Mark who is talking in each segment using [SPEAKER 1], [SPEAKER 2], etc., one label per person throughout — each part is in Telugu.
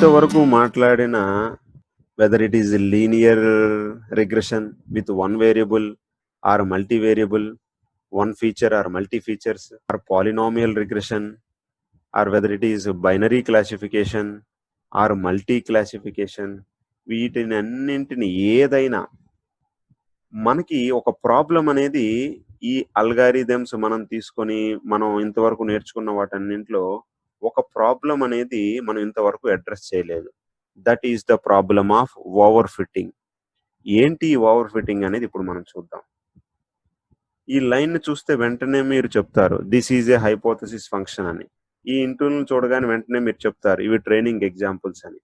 [SPEAKER 1] ఇంతవరకు మాట్లాడిన whether it is a linear regression with one variable or multivariable, one feature or multi features, or polynomial regression, or whether it is binary classification or multi classification, వీటిని అన్నింటిని ఏదైనా మనకి ఒక ప్రాబ్లం అనేది ఈ అల్గారిథమ్స్ మనం తీసుకొని మనం ఇంతవరకు నేర్చుకున్న వాటన్నింటిలో ఒక ప్రాబ్లం అనేది మనం ఇంతవరకు అడ్రస్ చేయలేదు. That is the problem of over fitting. ఏంటి ఓవర్ ఫిట్టింగ్ అనేది ఇప్పుడు మనం చూద్దాం. ఈ లైన్ ని చూస్తే వెంటనే మీరు చెప్తారు this is a hypothesis function అని. ఈ ఇంటర్వ్యూలను చూడగానే వెంటనే మీరు చెప్తారు ఇవి ట్రైనింగ్ ఎగ్జాంపుల్స్ అని.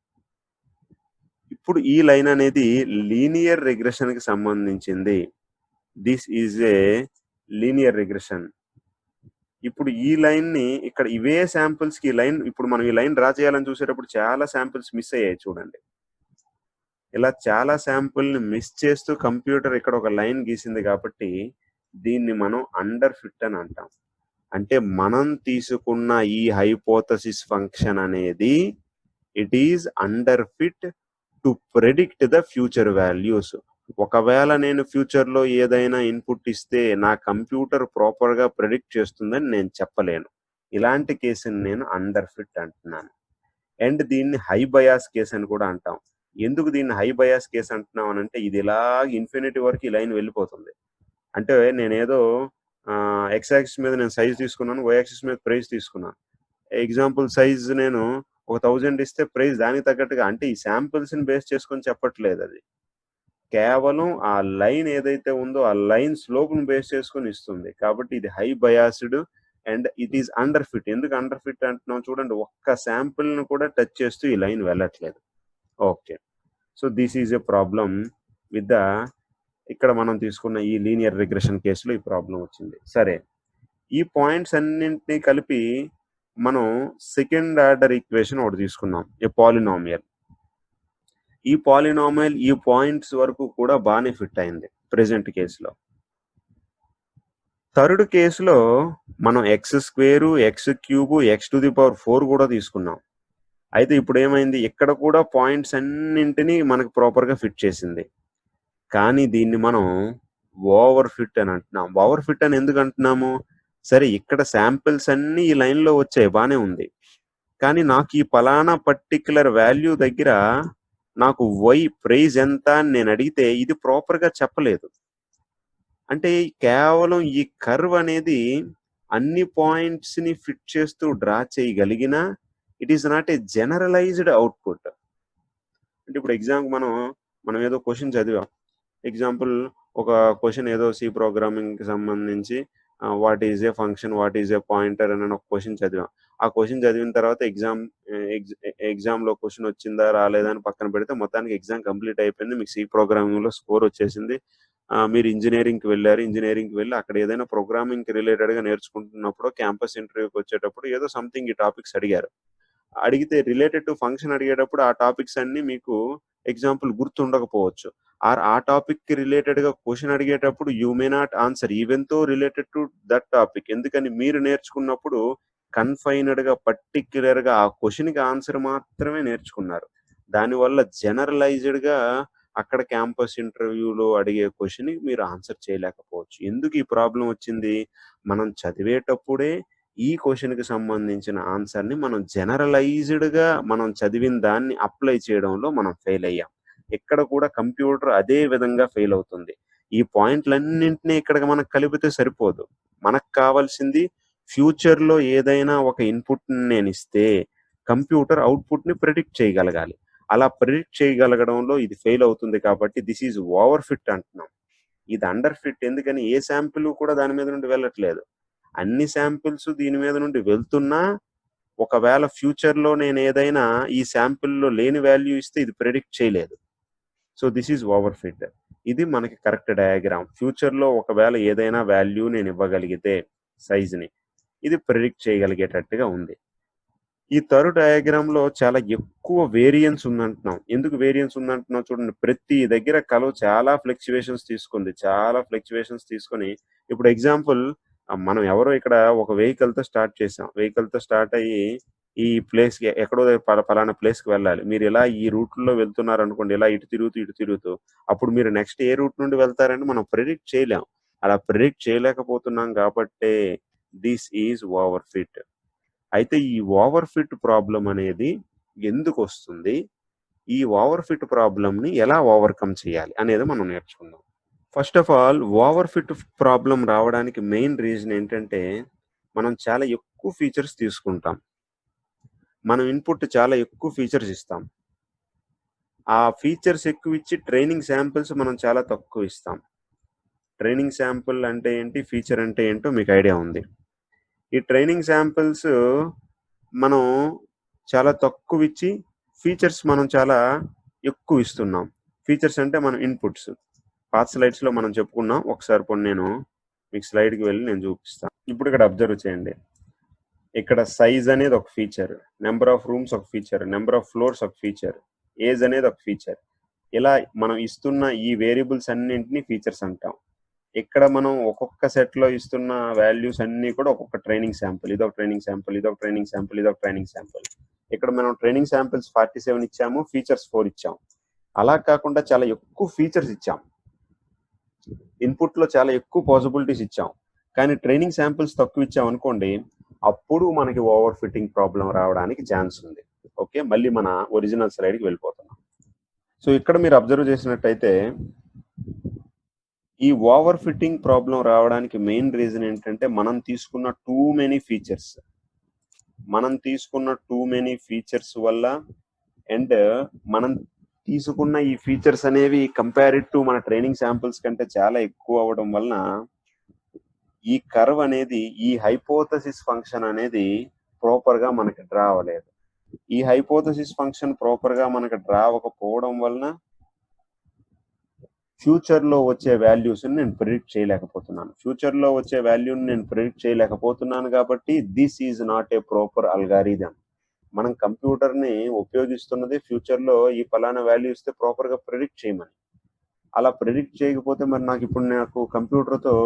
[SPEAKER 1] ఇప్పుడు ఈ లైన్ అనేది లీనియర్ రిగ్రెషన్ కి సంబంధించింది. This is a linear regression. ఇప్పుడు ఈ లైన్ ని ఇక్కడ ఇవే శాంపిల్స్ కి లైన్ ఇప్పుడు మనం ఈ లైన్ డ్రా చేయాలని చూసేటప్పుడు చాలా శాంపిల్స్ మిస్ అయ్యాయి చూడండి. ఇలా చాలా శాంపుల్ ని మిస్ చేస్తూ కంప్యూటర్ ఇక్కడ ఒక లైన్ గీసింది కాబట్టి దీన్ని మనం అండర్ ఫిట్ అని అంటాం. అంటే మనం తీసుకున్న ఈ హైపోథసిస్ ఫంక్షన్ అనేది it is under fit to predict the future values. ఒకవేళ నేను ఫ్యూచర్ లో ఏదైనా ఇన్పుట్ ఇస్తే నా కంప్యూటర్ ప్రాపర్ గా ప్రెడిక్ట్ చేస్తుందని నేను చెప్పలేను. ఇలాంటి కేసుని నేను అండర్ ఫిట్ అంటున్నాను. అండ్ దీన్ని హై బయాస్ కేసు అని కూడా అంటాం. ఎందుకు దీన్ని హై బయాస్ కేసు అంటున్నాం అని అంటే ఇది ఇలా ఇన్ఫినిటీ వరకు ఈ లైన్ వెళ్ళిపోతుంది. అంటే నేనేదో ఎక్స్ యాక్సిస్ మీద నేను సైజ్ తీసుకున్నాను, వై యాక్సిస్ మీద ప్రైస్ తీసుకున్నాను. ఎగ్జాంపుల్ సైజ్ నేను ఒక 1000 ఇస్తే ప్రైస్ దానికి తగ్గట్టుగా, అంటే ఈ శాంపిల్స్ ని బేస్ చేసుకొని చెప్పట్లేదు, అది కేవలం ఆ లైన్ ఏదైతే ఉందో ఆ లైన్ స్లోప్ ను బేస్ చేసుకొని ఇస్తుంది. కాబట్టి ఇది high biased and it is under fit. ఎందుకు అండర్ ఫిట్ అంటున్నాం చూడండి, ఒక్క శాంపిల్ ను కూడా టచ్ చేస్తూ ఈ లైన్ వెళ్ళట్లేదు. Okay, so this is a problem with the ఇక్కడ మనం తీసుకున్న ఈ లీనియర్ రిగ్రెషన్ కేసులో ఈ ప్రాబ్లం వచ్చింది. సరే, ఈ పాయింట్స్ అన్నింటినీ కలిపి మనం సెకండ్ ఆర్డర్ ఈక్వేషన్ ఒకటి తీసుకున్నాం, ఏ పాలినామియల్. ఈ పాలినామియల్ ఈ పాయింట్స్ వరకు కూడా బాగానే ఫిట్ అయింది ప్రెసెంట్ కేసులో. థర్డ్ కేసులో మనం X square, X cube, x⁴ కూడా తీసుకున్నాం. అయితే ఇప్పుడు ఏమైంది, ఇక్కడ కూడా పాయింట్స్ అన్నింటినీ మనకు ప్రాపర్ గా ఫిట్ చేసింది. కానీ దీన్ని మనం ఓవర్ ఫిట్ అని అంటున్నాం. ఓవర్ ఫిట్ అని ఎందుకు అంటున్నాము, సరే ఇక్కడ శాంపిల్స్ అన్ని ఈ లైన్ లో వచ్చాయి, బానే ఉంది. కానీ నాకు ఈ పలానా పర్టిక్యులర్ వాల్యూ దగ్గర నాకు వై ప్రైజ్ ఎంత అని నేను అడిగితే ఇది ప్రాపర్ గా చెప్పలేదు. అంటే కేవలం ఈ కర్వ్ అనేది అన్ని పాయింట్స్ ని ఫిట్ చేస్తూ డ్రా చేయగలిగిన it is not a generalised output. అంటే ఇప్పుడు ఎగ్జామ్ మనం ఏదో క్వశ్చన్ చదివాం. ఎగ్జాంపుల్ ఒక క్వశ్చన్ ఏదో సి ప్రోగ్రామింగ్ కి సంబంధించి what is a function, what is a pointer అని ఒక క్వశ్చన్ చదివాం. ఆ క్వశ్చన్ చదివిన తర్వాత ఎగ్జామ్ లో క్వశ్చన్ వచ్చిందా రాలేదా అని పక్కన పెడితే మొత్తానికి ఎగ్జామ్ కంప్లీట్ అయిపోయింది, మీకు సి ప్రోగ్రామింగ్ లో స్కోర్ వచ్చేసింది. మీరు ఇంజనీరింగ్ కి వెళ్ళారు, ఇంజనీరింగ్ కి వెళ్ళి అక్కడ ఏదైనా ప్రోగ్రామింగ్ కి రిలేటెడ్ గా నేర్చుకుంటున్నప్పుడు క్యాంపస్ ఇంటర్వ్యూకి వచ్చేటప్పుడు ఏదో సంథింగ్ ఈ టాపిక్స్ అడిగారు. అడిగితే రిలేటెడ్ టు ఫంక్షన్ అడిగేటప్పుడు ఆ టాపిక్స్ అన్ని మీకు ఎగ్జాంపుల్ గుర్తుండకపోవచ్చు. ఆ టాపిక్ కి రిలేటెడ్ గా క్వశ్చన్ అడిగేటప్పుడు you may not answer even తో రిలేటెడ్ టు దట్ టాపిక్. ఎందుకని మీరు నేర్చుకున్నప్పుడు కన్ఫైన్డ్ గా పర్టిక్యులర్ గా ఆ క్వశ్చన్ కి ఆన్సర్ మాత్రమే నేర్చుకున్నారు. దానివల్ల జనరలైజ్డ్ గా అక్కడ క్యాంపస్ ఇంటర్వ్యూలో అడిగే క్వశ్చన్ కి మీరు ఆన్సర్ చేయలేకపోవచ్చు. ఎందుకు ఈ ప్రాబ్లం వచ్చింది, మనం చదివేటప్పుడే ఈ క్వశ్చన్ కి సంబంధించిన ఆన్సర్ ని మనం జనరలైజ్డ్ గా మనం చదివిన దాన్ని అప్లై చేయడంలో మనం ఫెయిల్ అయ్యాం. ఇక్కడ కూడా కంప్యూటర్ అదే విధంగా ఫెయిల్ అవుతుంది. ఈ పాయింట్లన్నింటినీ ఇక్కడ మనకు కలిపితే సరిపోదు. మనకు కావాల్సింది ఫ్యూచర్ లో ఏదైనా ఒక ఇన్పుట్ నేను ఇస్తే కంప్యూటర్ అవుట్పుట్ ని ప్రిడిక్ట్ చేయగలగాలి. అలా ప్రిడిక్ట్ చేయగలగడంలో ఇది ఫెయిల్ అవుతుంది. కాబట్టి దిస్ ఈజ్ ఓవర్ ఫిట్ అంటున్నాం. ఇది అండర్ ఫిట్. ఎందుకని ఏ శాంపిల్ కూడా దాని మీద నుండి వెళ్ళట్లేదు. అన్ని శాంపిల్స్ దీని మీద నుండి వెళ్తున్నా ఒకవేళ ఫ్యూచర్ లో నేను ఏదైనా ఈ శాంపిల్ లో లేని వాల్యూ ఇస్తే ఇది ప్రెడిక్ట్ చేయలేదు. So this is over fit. ఇది మనకి కరెక్ట్ డయాగ్రామ్. ఫ్యూచర్ లో ఒకవేళ ఏదైనా వాల్యూ నేను ఇవ్వగలిగితే సైజ్ ని ఇది ప్రెడిక్ట్ చేయగలిగేటట్టుగా ఉంది. ఈ థర్డ్ డయాగ్రామ్ లో చాలా ఎక్కువ వేరియన్స్ ఉందంటున్నాం. ఎందుకు వేరియన్స్ ఉందంటున్నాం చూడండి, ప్రతి దగ్గర కలవ చాలా ఫ్లక్చువేషన్స్ తీసుకొని ఇప్పుడు ఎగ్జాంపుల్ మనం ఎవరో ఇక్కడ ఒక వెహికల్ తో స్టార్ట్ చేసాం. వెహికల్ తో స్టార్ట్ అయ్యి ఈ ప్లేస్‌కి ఎక్కడో పలానా ప్లేస్‌కి వెళ్ళాలి. మీరు ఇలా ఈ రూట్‌లో వెళ్తున్నారనుకోండి, ఇలా ఇటు తిరుగుతూ అప్పుడు మీరు నెక్స్ట్ ఏ రూట్ నుండి వెళ్తారని మనం ప్రిడిక్ట్ చేయలేం. అలా ప్రిడిక్ట్ చేయలేకపోతున్నాం కాబట్టే దిస్ ఈజ్ ఓవర్ ఫిట్. అయితే ఈ ఓవర్ ఫిట్ ప్రాబ్లమ్ అనేది ఎందుకొస్తుంది? ఈ ఓవర్ ఫిట్ ప్రాబ్లమ్‌ని ఎలా ఓవర్‌కమ్ చేయాలి అనేది మనం నేర్చుకుందాం. First of all over fit problem రావడానికి మెయిన్ రీజన్ ఏంటంటే, మనం చాలా ఎక్కువ ఫీచర్స్ తీసుకుంటాం. మనం ఇన్పుట్ చాలా ఎక్కువ ఫీచర్స్ ఇస్తాం. ఆ ఫీచర్స్ ఎక్కువ ఇచ్చి ట్రైనింగ్ శాంపిల్స్ మనం చాలా తక్కువ ఇస్తాం. ట్రైనింగ్ శాంపిల్ అంటే ఏంటి? ఫీచర్ అంటే ఏంటో మీకు ఐడియా ఉంది. ఈ ట్రైనింగ్ శాంపిల్స్ మనం చాలా తక్కువ ఇచ్చి ఫీచర్స్ మనం చాలా ఎక్కువ ఇస్తున్నాం. ఫీచర్స్ అంటే మన ఇన్పుట్స్. పాత స్లైడ్స్‌లో మనం చెప్పుకున్నాం. ఒకసారి పోనీ నేను మీకు స్లైడ్‌కి వెళ్ళి నేను చూపిస్తాను. ఇప్పుడు ఇక్కడ అబ్జర్వ్ చేయండి. ఇక్కడ సైజ్ అనేది ఒక ఫీచర్, నెంబర్ ఆఫ్ రూమ్స్ ఒక ఫీచర్, నెంబర్ ఆఫ్ ఫ్లోర్స్ ఒక ఫీచర్, ఏజ్ అనేది ఒక ఫీచర్. ఇలా మనం ఇస్తున్న ఈ వేరియబుల్స్ అన్నింటినీ ఫీచర్స్ అంటాం. ఇక్కడ మనం ఒక్కొక్క సెట్లో ఇస్తున్న వాల్యూస్ అన్నీ కూడా ఒక్కొక్క ట్రైనింగ్ శాంపుల్. ఇదొక ట్రైనింగ్ శాంపుల్, ఇదొక ట్రైనింగ్ శాంపుల్, ఇదొక ట్రైనింగ్ శాంపుల్. ఇక్కడ మనం ట్రైనింగ్ శాంపిల్స్ 47 ఇచ్చాము, ఫీచర్స్ 4 ఇచ్చాం. అలా కాకుండా చాలా ఎక్కువ ఫీచర్స్ ఇచ్చాం. ఇన్పుట్లో చాలా ఎక్కువ పాసిబిలిటీస్ ఇచ్చాం. కానీ ట్రైనింగ్ శాంపిల్స్ తక్కువ ఇచ్చాం అనుకోండి, అప్పుడు మనకి ఓవర్ ఫిట్టింగ్ ప్రాబ్లం రావడానికి ఛాన్స్ ఉంది. ఓకే, మళ్ళీ మన ఒరిజినల్ స్లైడ్కి వెళ్ళిపోతున్నాం. సో ఇక్కడ మీరు అబ్జర్వ్ చేసినట్టయితే ఈ ఓవర్ ఫిట్టింగ్ ప్రాబ్లం రావడానికి మెయిన్ రీజన్ ఏంటంటే, మనం తీసుకున్న టూ మెనీ ఫీచర్స్ వల్ల అండ్ మనం తీసుకున్న ఈ ఫీచర్స్ అనేవి కంపేర్డ్ టు మన ట్రైనింగ్ శాంపిల్స్ కంటే చాలా ఎక్కువ అవ్వడం వలన ఈ కర్వ్ అనేది, ఈ హైపోథసిస్ ఫంక్షన్ అనేది ప్రాపర్గా మనకి డ్రా అవ్వలేదు. ఈ హైపోథసిస్ ఫంక్షన్ ప్రాపర్గా మనకి డ్రా అవ్వకపోవడం వలన ఫ్యూచర్లో వచ్చే వాల్యూస్ని నేను ప్రిడిక్ట్ చేయలేకపోతున్నాను. కాబట్టి this is not a proper algorithm. మనం కంప్యూటర్ని ఉపయోగిస్తున్నది ఫ్యూచర్లో ఈ ఫలానా వాల్యూ ఇస్తే ప్రాపర్గా ప్రిడిక్ట్ చేయమని. అలా ప్రిడిక్ట్ చేయకపోతే మరి నాకు కంప్యూటర్తో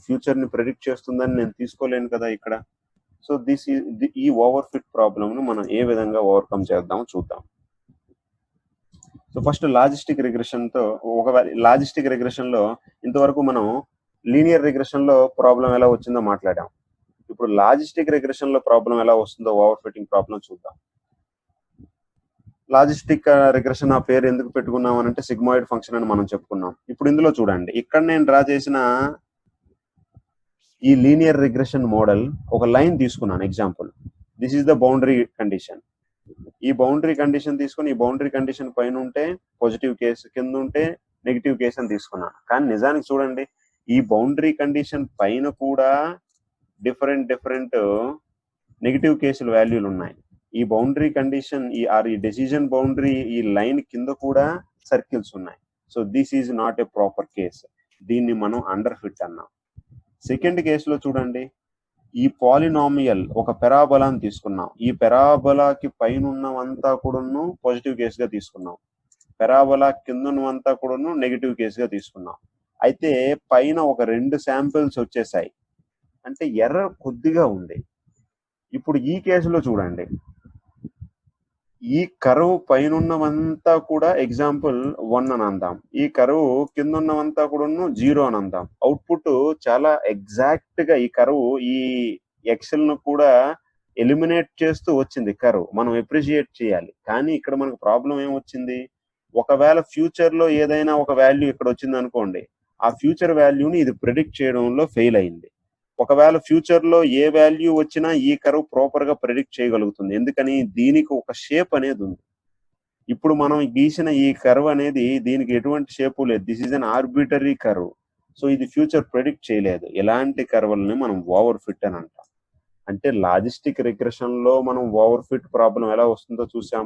[SPEAKER 1] ఫ్యూచర్ని ప్రిడిక్ట్ చేస్తుందని నేను తీసుకోలేను కదా ఇక్కడ. సో ఈ ఓవర్ ఫిట్ ప్రాబ్లమ్ను మనం ఏ విధంగా ఓవర్కమ్ చేద్దామో చూద్దాం. సో ఫస్ట్ లాజిస్టిక్ రిగ్రెషన్లో ఇంతవరకు మనం లీనియర్ రిగ్రెషన్లో ప్రాబ్లం ఎలా వచ్చిందో మాట్లాడాం. ఇప్పుడు లాజిస్టిక్ రిగ్రెషన్లో ప్రాబ్లం ఎలా వస్తుందో ఓవర్ ఫిట్టింగ్ ప్రాబ్లం చూద్దాం. లాజిస్టిక్ రిగ్రెషన్ ఆ పేరు ఎందుకు పెట్టుకున్నాం అని అంటే సిగ్మాయిడ్ ఫంక్షన్ అని మనం చెప్పుకున్నాం. ఇప్పుడు ఇందులో చూడండి, ఇక్కడ నేను డ్రా చేసిన ఈ లీనియర్ రిగ్రెషన్ మోడల్ ఒక లైన్ తీసుకున్నాను. Example, this is the boundary condition. ఈ బౌండరీ కండిషన్ తీసుకొని ఈ బౌండరీ కండిషన్ పైన ఉంటే పాజిటివ్ కేసు, కింద ఉంటే నెగిటివ్ కేసు అని తీసుకున్నాను. కానీ నిజానికి చూడండి, ఈ బౌండరీ కండిషన్ పైన కూడా డిఫరెంట్ నెగిటివ్ కేసుల వాల్యూలు ఉన్నాయి. ఈ బౌండరీ కండిషన్ ఈ డెసిజన్ బౌండరీ ఈ లైన్ కింద కూడా సర్కిల్స్ ఉన్నాయి. So this is not a proper case. దీన్ని మనం అండర్ ఫిట్ అన్నాం. సెకండ్ కేసులో చూడండి, ఈ పాలినామియల్ ఒక పెరాబోలాని తీసుకున్నాం. ఈ పెరాబోలాకి పైన ఉన్నవంతా కూడాను పాజిటివ్ కేసుగా తీసుకున్నాం, పెరాబోలా కింద ఉన్నవంతా కూడాను నెగిటివ్ కేసుగా తీసుకున్నాం. అయితే పైన ఒక 2 శాంపిల్స్ వచ్చేసాయి, అంటే ఎర్రర్ కొద్దిగా ఉంది. ఇప్పుడు ఈ కేసులో చూడండి, ఈ కర్వ్ పైన ఉన్నవంతా కూడా ఎగ్జాంపుల్ 1 అని అందాం, ఈ కర్వ్ కింద ఉన్నవంతా కూడా 0 అని అందాం. అవుట్పుట్ చాలా ఎగ్జాక్ట్ గా ఈ కర్వ్ ఈ ఎక్సెల్ ను కూడా ఎలిమినేట్ చేస్తూ వచ్చింది కర్వ్. మనం అప్రిషియేట్ చేయాలి. కానీ ఇక్కడ మనకు ప్రాబ్లం ఏమొచ్చింది, ఒకవేళ ఫ్యూచర్ లో ఏదైనా ఒక వాల్యూ ఇక్కడ వచ్చింది అనుకోండి, ఆ ఫ్యూచర్ వాల్యూని ఇది ప్రిడిక్ట్ చేయడంలో ఫెయిల్ అయింది. ఒకవేళ ఫ్యూచర్ లో ఏ వాల్యూ వచ్చినా ఈ కర్వ్ ప్రాపర్ గా ప్రిడిక్ట్ చేయగలుగుతుంది. ఎందుకని, దీనికి ఒక షేప్ అనేది ఉంది. ఇప్పుడు మనం గీసిన ఈ కర్వ్ అనేది దీనికి ఎటువంటి షేపు లేదు. This is an arbitrary curve. So ఇది ఫ్యూచర్ ప్రిడిక్ట్ చేయలేదు. ఇలాంటి కర్వ్లని మనం ఓవర్ ఫిట్ అని అంటాం. అంటే లాజిస్టిక్ రిగ్రెషన్ లో మనం ఓవర్ ఫిట్ ప్రాబ్లం ఎలా వస్తుందో చూసాం.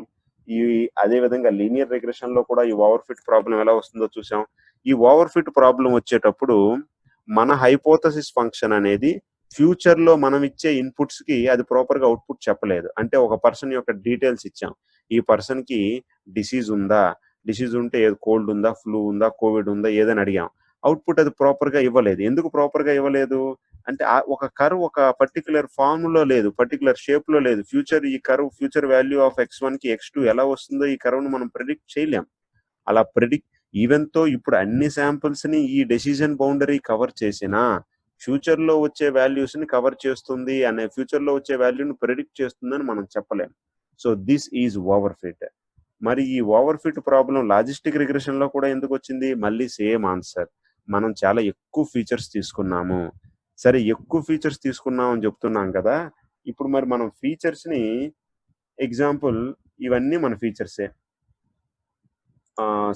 [SPEAKER 1] అదే విధంగా లీనియర్ రిగ్రెషన్ లో కూడా ఈ ఓవర్ ఫిట్ ప్రాబ్లం ఎలా వస్తుందో చూసాం. ఈ ఓవర్ ఫిట్ ప్రాబ్లం వచ్చేటప్పుడు మన హైపోథసిస్ ఫంక్షన్ అనేది ఫ్యూచర్ లో మనం ఇచ్చే ఇన్పుట్స్ కి అది ప్రాపర్ గా అవుట్పుట్ చెప్పలేదు. అంటే ఒక పర్సన్ యొక్క డీటెయిల్స్ ఇచ్చాం, ఈ పర్సన్ కి డిసీజ్ ఉందా, డిసీజ్ ఉంటే కోల్డ్ ఉందా, ఫ్లూ ఉందా, కోవిడ్ ఉందా, ఏదని అడిగాం. అవుట్పుట్ అది ప్రాపర్గా ఇవ్వలేదు. ఎందుకు ప్రాపర్గా ఇవ్వలేదు అంటే ఒక కర్వ్ ఒక పర్టికులర్ ఫార్ములో లేదు, పర్టికులర్ షేప్లో లేదు. ఈ curve future value of x1 కి x2 ఎలా వస్తుందో ఈ కర్వ్ను మనం ప్రిడిక్ట్ చేయలేం. అలా ఈవెన్తో ఇప్పుడు అన్ని శాంపిల్స్ ని ఈ డెసిషన్ బౌండరీ కవర్ చేసినా ఫ్యూచర్ లో వచ్చే వాల్యూస్ ని కవర్ చేస్తుంది అనే ఫ్యూచర్ లో వచ్చే వాల్యూని ప్రిడిక్ట్ చేస్తుందని మనం చెప్పలేం. So this is over fit. మరి ఈ over fit problem logistic regression లో కూడా ఎందుకు వచ్చింది? మళ్ళీ సేమ్ ఆన్సర్. మనం చాలా ఎక్కువ ఫీచర్స్ తీసుకున్నాము. సరే, ఎక్కువ ఫీచర్స్ తీసుకున్నాం అని చెప్తున్నాం కదా, ఇప్పుడు మరి మనం ఫీచర్స్ ని ఎగ్జాంపుల్ ఇవన్నీ మన ఫీచర్సే.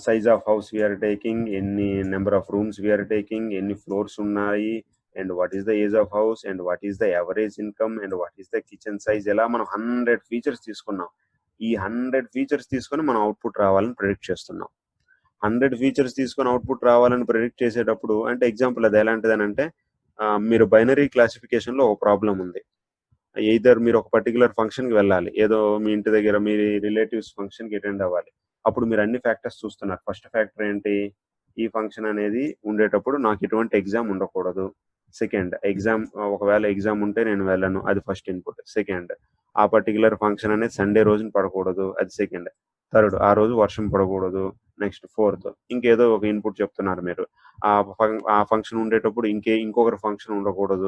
[SPEAKER 1] Size of house we are taking, ఎన్ని number of rooms we are taking, ఎన్ని ఫ్లోర్స్ ఉన్నాయి, and what is the age of house, and what is the average income, and what is the kitchen size. ఎలా మనం 100 ఫీచర్స్ తీసుకున్నాం. ఈ 100 ఫీచర్స్ తీసుకొని మనం అవుట్పుట్ రావాలని ప్రెడిక్ట్ చేస్తున్నాం. 100 ఫీచర్స్ తీసుకొని అవుట్పుట్ రావాలని ప్రెడిక్ట్ చేసేటప్పుడు అంటే ఎగ్జాంపుల్ అది ఎలాంటిదని అంటే, మీరు బైనరీ క్లాసిఫికేషన్లో ఒక ప్రాబ్లం ఉంది. ఎయిదర్ మీరు ఒక పర్టికులర్ ఫంక్షన్కి వెళ్ళాలి, ఏదో మీ ఇంటి దగ్గర మీ రిలేటివ్స్ ఫంక్షన్కి అటెండ్ అవ్వాలి. అప్పుడు మీరు అన్ని ఫ్యాక్టర్స్ చూస్తున్నారు. ఫస్ట్ ఫ్యాక్టర్ ఏంటి? ఈ ఫంక్షన్ అనేది ఉండేటప్పుడు నాకు ఎటువంటి ఎగ్జామ్ ఉండకూడదు. సెకండ్, ఒకవేళ ఎగ్జామ్ ఉంటే నేను వెళ్ళను, అది ఫస్ట్ ఇన్పుట్. సెకండ్, ఆ పర్టికులర్ ఫంక్షన్ అనేది సండే రోజున పడకూడదు, అది సెకండ్. థర్డ్, ఆ రోజు వర్షం పడకూడదు. నెక్స్ట్ ఫోర్త్, ఇంకేదో ఒక ఇన్పుట్ చెప్తున్నారు మీరు. ఆ ఫంక్షన్ ఉండేటప్పుడు ఇంకొకరి ఫంక్షన్ ఉండకూడదు,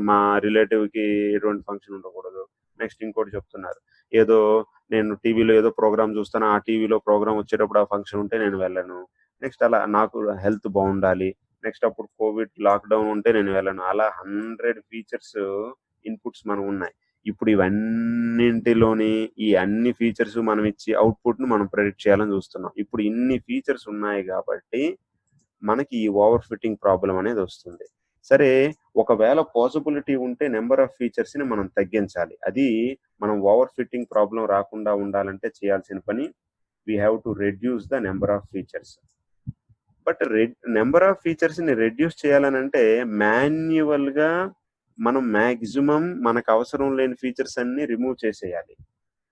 [SPEAKER 1] మా రిలేటివ్ కి ఎటువంటి ఫంక్షన్ ఉండకూడదు. నెక్స్ట్ ఇంకోటి చెప్తున్నారు, ఏదో నేను టీవీలో ఏదో ప్రోగ్రామ్ చూస్తాను, ఆ టీవీలో ప్రోగ్రామ్ వచ్చేటప్పుడు ఆ ఫంక్షన్ ఉంటే నేను వెళ్ళను. నెక్స్ట్ అలా నాకు హెల్త్ బాగుండాలి. నెక్స్ట్ అప్పుడు కోవిడ్ లాక్డౌన్ ఉంటే నేను వెళ్ళను. అలా 100 ఫీచర్స్ ఇన్పుట్స్ మనం ఉన్నాయి. ఇప్పుడు ఇవన్నింటిలోని ఈ అన్ని ఫీచర్స్ మనం ఇచ్చి అవుట్పుట్ ను మనం ప్రెడిక్ట్ చేయాలని చూస్తున్నాం. ఇప్పుడు ఇన్ని ఫీచర్స్ ఉన్నాయి కాబట్టి మనకి ఈ ఓవర్ ఫిట్టింగ్ ప్రాబ్లం అనేది వస్తుంది. సరే, ఒకవేళ పాసిబిలిటీ ఉంటే నెంబర్ ఆఫ్ ఫీచర్స్ ని మనం తగ్గించాలి. అది మనం ఓవర్ ఫిట్టింగ్ ప్రాబ్లం రాకుండా ఉండాలంటే చేయాల్సిన పని. We have to reduce the number of features. But number of features ని రెడ్యూస్ చేయాలనంటే మాన్యువల్ గా మనం మాక్సిమం మనకు అవసరం లేని ఫీచర్స్ అన్ని రిమూవ్ చేసేయాలి.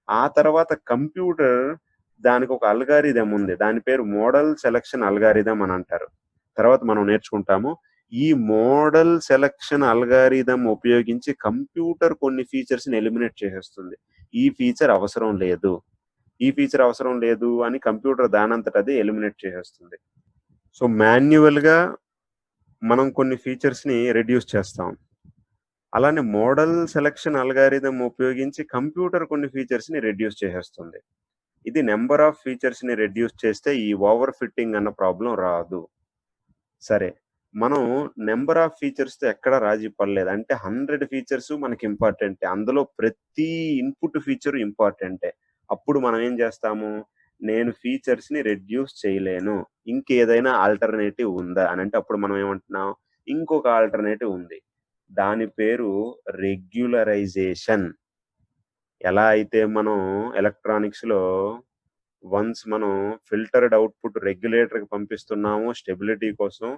[SPEAKER 1] ఆ తర్వాత కంప్యూటర్ దానికి ఒక అల్గారిథం ఉంది, దాని పేరు మోడల్ సెలక్షన్ అల్గారిథం అని అంటారు. తర్వాత మనం నేర్చుకుంటాము. ఈ మోడల్ సెలక్షన్ అల్గారిథం ఉపయోగించి కంప్యూటర్ కొన్ని ఫీచర్స్ ని ఎలిమినేట్ చేసేస్తుంది. ఈ ఫీచర్ అవసరం లేదు అని కంప్యూటర్ దానంతట అది ఎలిమినేట్ చేసేస్తుంది. సో మాన్యువల్ గా మనం కొన్ని ఫీచర్స్ ని రెడ్యూస్ చేస్తాం. అలానే మోడల్ సెలక్షన్ అల్గారిథం ఉపయోగించి కంప్యూటర్ కొన్ని ఫీచర్స్ ని రెడ్యూస్ చేసేస్తుంది. ఇది నెంబర్ ఆఫ్ ఫీచర్స్ ని రెడ్యూస్ చేస్తే ఈ ఓవర్ ఫిట్టింగ్ అన్న ప్రాబ్లం రాదు. సరే, మనం నెంబర్ ఆఫ్ ఫీచర్స్ తో ఎక్కడ రాజీ పడలేదు. అంటే 100 ఫీచర్స్ మనకి ఇంపార్టెంటే, అందులో ప్రతి ఇన్పుట్ ఫీచర్ ఇంపార్టెంటే. అప్పుడు మనం ఏం చేస్తాము? నేను ఫీచర్స్ ని రెడ్యూస్ చేయలేను, ఇంకేదైనా ఆల్టర్నేటివ్ ఉందా అని అంటే అప్పుడు మనం ఏమంటున్నాం? ఇంకొక ఆల్టర్నేటివ్ ఉంది, దాని పేరు రెగ్యులరైజేషన్. ఎలా అయితే మనం ఎలక్ట్రానిక్స్ లో వన్స్ మనం ఫిల్టర్డ్ అవుట్పుట్ రెగ్యులేటర్ కి పంపిస్తున్నాము స్టెబిలిటీ కోసం,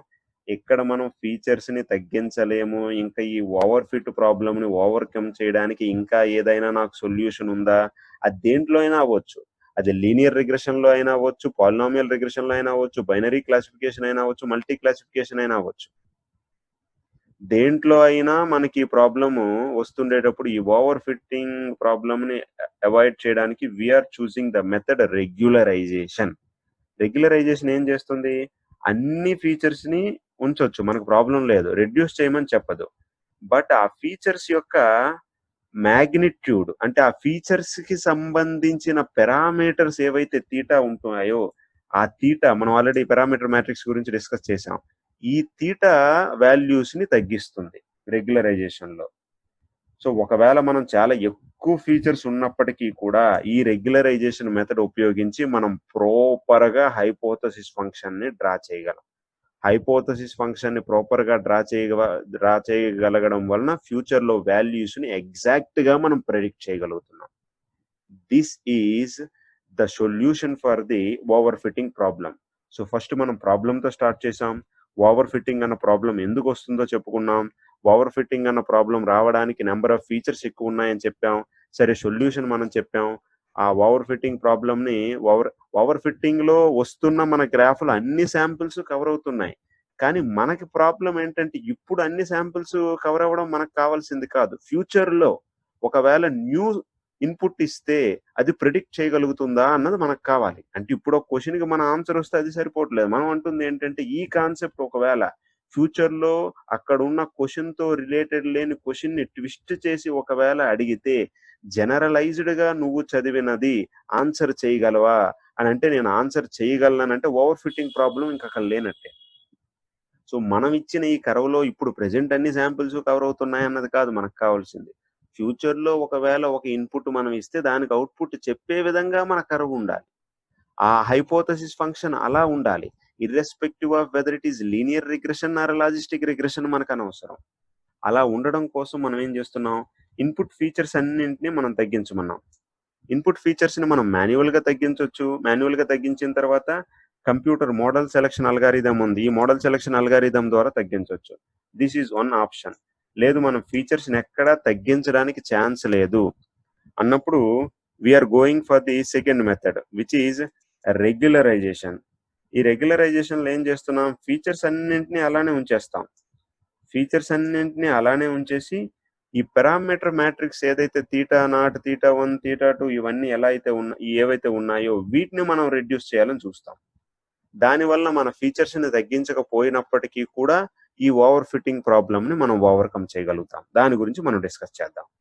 [SPEAKER 1] ఇక్కడ మనం ఫీచర్స్ ని తగ్గించలేము, ఇంకా ఈ ఓవర్ ఫిట్ ప్రాబ్లమ్ ని ఓవర్కమ్ చేయడానికి ఇంకా ఏదైనా నాకు సొల్యూషన్ ఉందా? అది దేంట్లో అయినా అవ్వచ్చు. అది లీనియర్ రిగ్రెషన్ లో అయినా అవ్వచ్చు, పాలినామియల్ రిగ్రెషన్ లో అయినా అవ్వచ్చు, బైనరీ క్లాసిఫికేషన్ అయినా అవ్వచ్చు, మల్టీ క్లాసిఫికేషన్ అయినా అవ్వచ్చు. దేంట్లో అయినా మనకి ఈ ప్రాబ్లమ్ వస్తుండేటప్పుడు ఈ ఓవర్ ఫిట్టింగ్ ప్రాబ్లమ్ ని అవాయిడ్ చేయడానికి we are choosing the method regularisation. Regularisation ఏం చేస్తుంది? అన్ని ఫీచర్స్ ని ఉంచొచ్చు, మనకు ప్రాబ్లం లేదు, రెడ్యూస్ చేయమని చెప్పదు. బట్ ఆ ఫీచర్స్ యొక్క మ్యాగ్నిట్యూడ్ అంటే ఆ ఫీచర్స్ కి సంబంధించిన పారామీటర్స్ ఏవైతే తీటా ఉంటున్నాయో, ఆ తీటా మనం ఆల్రెడీ పారామీటర్ మ్యాట్రిక్స్ గురించి డిస్కస్ చేసాం. ఈ తీటా వాల్యూస్ ని తగ్గిస్తుంది రెగ్యులరైజేషన్ లో. సో ఒకవేళ మనం చాలా ఎక్కువ ఫీచర్స్ ఉన్నప్పటికీ కూడా ఈ రెగ్యులరైజేషన్ మెథడ్ ఉపయోగించి మనం ప్రాపర్ గా హైపోథసిస్ ఫంక్షన్ ని డ్రా చేయగలం. హైపోథసిస్ ఫంక్షన్ ని ప్రాపర్ గా డ్రా చేయగలగడం వలన ఫ్యూచర్ లో వాల్యూస్ ని ఎగ్జాక్ట్ గా మనం ప్రెడిక్ట్ చేయగలుగుతున్నాం. This is the solution for the overfitting problem. So first మనం ప్రాబ్లం తో స్టార్ట్ చేసాం. ఓవర్ ఫిట్టింగ్ అన్న ప్రాబ్లం ఎందుకు వస్తుందో చెప్పుకున్నాం. ఓవర్ ఫిట్టింగ్ అన్న ప్రాబ్లం రావడానికి నెంబర్ ఆఫ్ ఫీచర్స్ ఎక్కువ ఉన్నాయని చెప్పాం. సరే, సొల్యూషన్ మనం చెప్పాం. ఆ ఓవర్ ఫిట్టింగ్ ప్రాబ్లం ని ఓవర్ ఫిట్టింగ్ లో వస్తున్న మన గ్రాఫ్లు అన్ని శాంపిల్స్ కవర్ అవుతున్నాయి, కానీ మనకి ప్రాబ్లమ్ ఏంటంటే ఇప్పుడు అన్ని శాంపిల్స్ కవర్ అవ్వడం మనకు కావాల్సింది కాదు. ఫ్యూచర్‌లో ఒకవేళ న్యూ ఇన్‌పుట్ ఇస్తే అది ప్రిడిక్ట్ చేయగలుగుతుందా అన్నది మనకు కావాలి. అంటే ఇప్పుడు ఒక క్వెషన్‌కి మన ఆన్సర్ వస్తే అది సరిపోవట్లేదు. మనం అంటుంది ఏంటంటే ఈ కాన్సెప్ట్ ఒకవేళ ఫ్యూచర్‌లో అక్కడున్న క్వెషన్‌తో రిలేటెడ్ లేని క్వెషన్‌ని ట్విస్ట్ చేసి ఒకవేళ అడిగితే జనరలైజ్డ్‌గా నువ్వు చదివినది ఆన్సర్ చేయగలవా? అనంటే నేను ఆన్సర్ చేయగలనంటే ఓవర్ ఫిట్టింగ్ ప్రాబ్లమ్ ఇంకక్కడ లేనట్టే. సో, మనం ఇచ్చిన ఈ కర్వ్‌లో ఇప్పుడు ప్రెజెంట్ అన్ని శాంపిల్స్ కవర్ అవుతున్నాయన్నది కాదు మనకు కావాల్సింది. ఫ్యూచర్‌లో ఒకవేళ ఒక ఇన్‌పుట్ మనం ఇస్తే దానికి ఔట్‌పుట్ చెప్పే విధంగా మన కర్వ్ ఉండాలి. ఆ హైపోథెసిస్ ఫంక్షన్ అలా ఉండాలి. Irrespective of whether it is linear regression or logistic regression మనకనవసరం. అలా ఉండడం కోసం మనం ఏం చేస్తున్నాం, ఇన్‌పుట్ ఫీచర్స్ అన్నింటిని మనం తగ్గించమన్నాం. ఇన్‌పుట్ ఫీచర్స్‌ని మనం మాన్యువల్‌గా తగ్గించొచ్చు. మాన్యువల్‌గా తగ్గించిన తర్వాత కంప్యూటర్ మోడల్ సెలక్షన్ అల్గారిథం ఉంది. ఈ మోడల్ సెలక్షన్ అల్గారిథం ద్వారా తగ్గించొచ్చు. This is one option. లేదు మనం ఫీచర్స్‌ని ఎక్కడా తగ్గించడానికి ఛాన్స్ లేదు అన్నప్పుడు we are going for the second method which is regularisation. ఈ రెగ్యులరైజేషన్‌లో ఏం చేస్తున్నాం, ఫీచర్స్ అన్నింటిని అలానే ఉంచేస్తాం. ఫీచర్స్ అన్నింటిని అలానే ఉంచేసి ఈ పారామీటర్ మ్యాట్రిక్స్ ఏదైతే తీటా నాట్, తీటా 1, తీటా 2 ఇవన్నీ ఎలా అయితే ఏవైతే ఉన్నాయో వీటిని మనం రెడ్యూస్ చేయాలని చూస్తాం. దానివల్ల మన ఫీచర్స్‌ని తగ్గించకపోయినప్పటికీ కూడా ఈ ఓవర్ ఫిట్టింగ్ ప్రాబ్లమ్‌ని మనం ఓవర్‌కమ్ చేయగలుగుతాం. దాని గురించి మనం డిస్కస్ చేద్దాం.